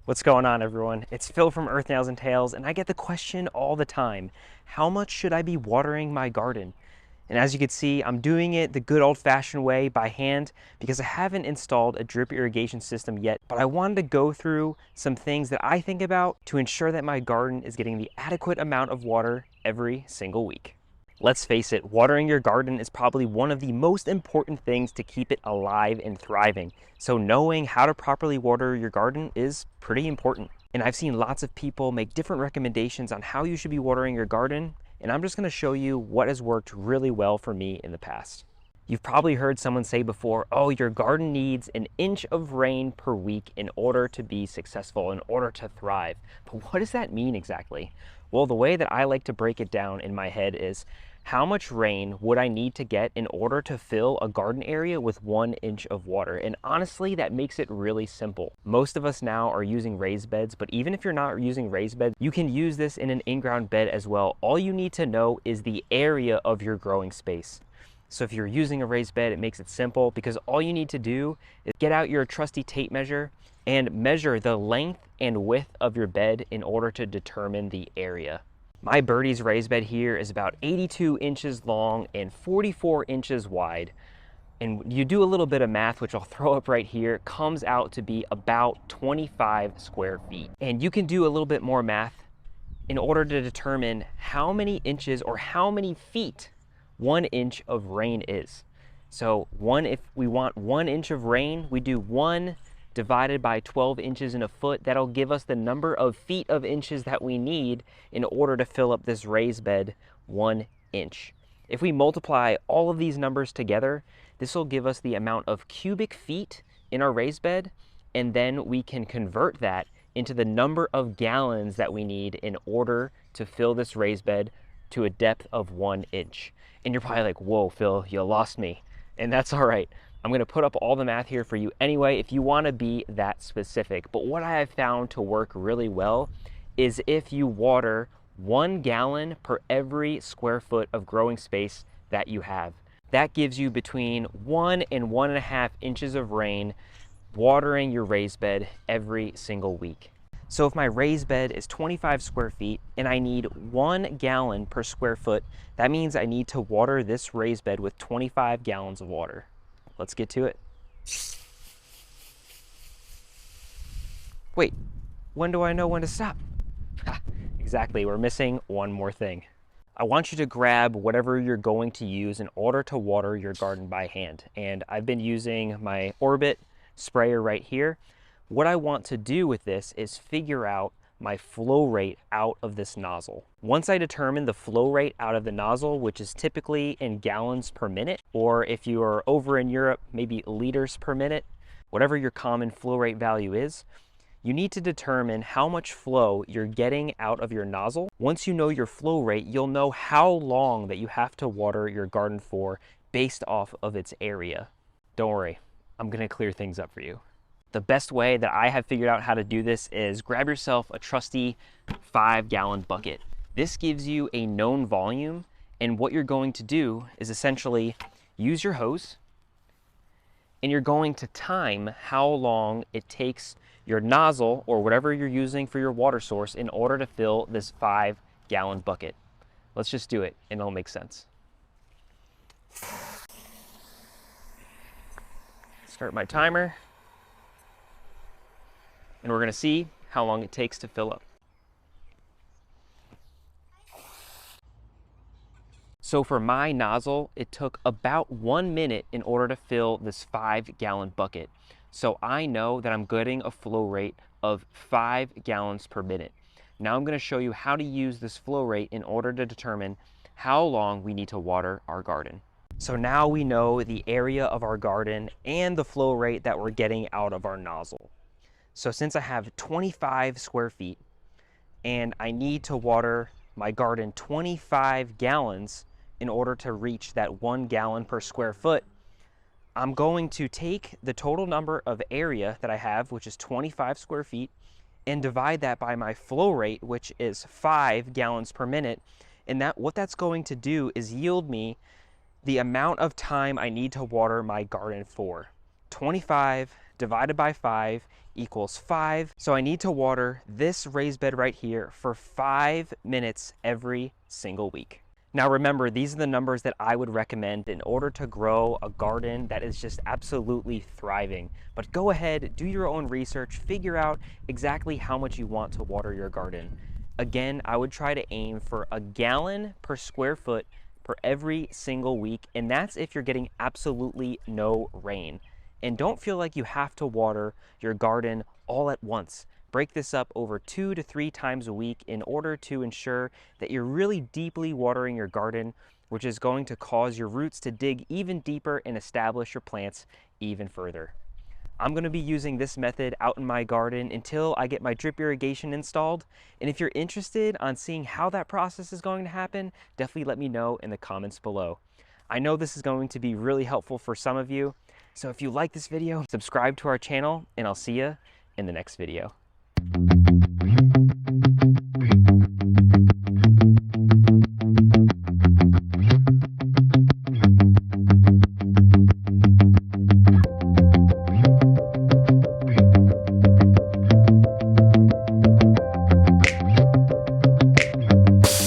What's going on, everyone? It's Phil from Earth Nails and Tails, and I get the question all the time, how much should I be watering my garden? And as you can see, I'm doing it the good old-fashioned way by hand because I haven't installed a drip irrigation system yet, but I wanted to go through some things that I think about to ensure that my garden is getting the adequate amount of water every single week. Let's face it, watering your garden is probably one of the most important things to keep it alive and thriving. So knowing how to properly water your garden is pretty important. And I've seen lots of people make different recommendations on how you should be watering your garden, and I'm just going to show you what has worked really well for me in the past. You've probably heard someone say before, oh, your garden needs an inch of rain per week in order to be successful, in order to thrive. But what does that mean exactly? Well, the way that I like to break it down in my head is how much rain would I need to get in order to fill a garden area with 1 inch of water? And honestly, that makes it really simple. Most of us now are using raised beds, but even if you're not using raised beds, you can use this in an in-ground bed as well. All you need to know is the area of your growing space. So if you're using a raised bed, it makes it simple because all you need to do is get out your trusty tape measure and measure the length and width of your bed in order to determine the area. My Birdie's raised bed here is about 82 inches long and 44 inches wide. And you do a little bit of math, which I'll throw up right here, comes out to be about 25 square feet. And you can do a little bit more math in order to determine how many inches or how many feet 1 inch of rain is. So if we want 1 inch of rain, we do 1 divided by 12 inches in a foot. That'll give us the number of feet of inches that we need in order to fill up this raised bed 1 inch. If we multiply all of these numbers together, this will give us the amount of cubic feet in our raised bed, and then we can convert that into the number of gallons that we need in order to fill this raised bed to a depth of 1 inch. And you're probably like, whoa, Phil, you lost me. And that's all right. I'm going to put up all the math here for you anyway if you want to be that specific. But what I have found to work really well is if you water 1 gallon per every square foot of growing space that you have. That gives you between 1 and 1.5 inches of rain watering your raised bed every single week. So if my raised bed is 25 square feet and I need 1 gallon per square foot, that means I need to water this raised bed with 25 gallons of water. Let's get to it. Wait, when do I know when to stop? Exactly, we're missing one more thing. I want you to grab whatever you're going to use in order to water your garden by hand. And I've been using my Orbit sprayer right here. What I want to do with this is figure out my flow rate out of this nozzle. Once I determine the flow rate out of the nozzle, which is typically in gallons per minute, or if you are over in Europe, maybe liters per minute, whatever your common flow rate value is, you need to determine how much flow you're getting out of your nozzle. Once you know your flow rate, you'll know how long that you have to water your garden for based off of its area. Don't worry, I'm gonna clear things up for you. The best way that I have figured out how to do this is grab yourself a trusty 5-gallon bucket. This gives you a known volume, and what you're going to do is essentially use your hose, and you're going to time how long it takes your nozzle or whatever you're using for your water source in order to fill this 5-gallon bucket. Let's just do it and it'll make sense. Start my timer. And we're going to see how long it takes to fill up. So for my nozzle, it took about 1 minute in order to fill this 5-gallon bucket. So I know that I'm getting a flow rate of 5 gallons per minute. Now I'm going to show you how to use this flow rate in order to determine how long we need to water our garden. So now we know the area of our garden and the flow rate that we're getting out of our nozzle. So since I have 25 square feet and I need to water my garden 25 gallons in order to reach that 1 gallon per square foot, I'm going to take the total number of area that I have, which is 25 square feet, and divide that by my flow rate, which is 5 gallons per minute. And what that's going to do is yield me the amount of time I need to water my garden for. 25 divided by 5 equals 5. So I need to water this raised bed right here for 5 minutes every single week. Now remember, these are the numbers that I would recommend in order to grow a garden that is just absolutely thriving. But go ahead, do your own research, figure out exactly how much you want to water your garden. Again, I would try to aim for a gallon per square foot per every single week, and that's if you're getting absolutely no rain. And don't feel like you have to water your garden all at once. Break this up over 2 to 3 times a week in order to ensure that you're really deeply watering your garden, which is going to cause your roots to dig even deeper and establish your plants even further. I'm going to be using this method out in my garden until I get my drip irrigation installed. And if you're interested on seeing how that process is going to happen, definitely let me know in the comments below. I know this is going to be really helpful for some of you. So if you like this video, subscribe to our channel and I'll see you in the next video.